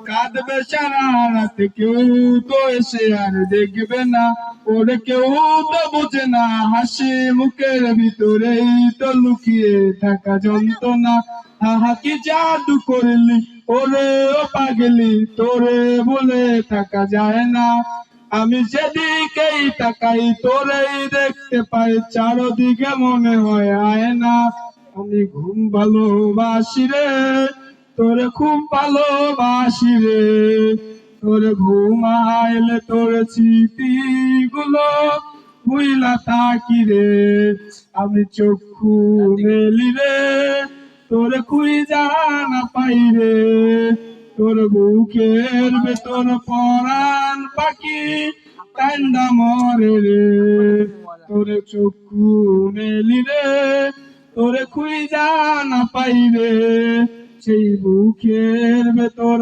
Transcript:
কাঁদবে সারা রাত, কেউ তো এসে আর দেখবে না, ওরে কেউ তো বোঝে না, হাসি মুখের ভিতরেই তো লুকিয়ে থাকা যন্ত্রণা। আহা কি জাদু করলি ওরে ও পাগলি, তোরে বলে থাকা যায় না। আমি যেদিকেই তাকাই তোরেই দেখতে পাই, চারদিকে মনে হয় আয়না। আমি ঘুম ভালোবাসি রে, তোরে খুব ভালোবাসি রে, তোরে ঘুম আইলে তোর স্মৃতি গুলো ভুইলা থাকি রে। আমি চক্ষু মেলি রে, তোরে খুঁজা না পাই রে, তোর বুকের ভেতর পরাণ পাখি কান্দা মরে রে। তোরে চক্ষু মেলি রে, তোরে খুঁজা না পাই রে, সেই বুকের ভেতর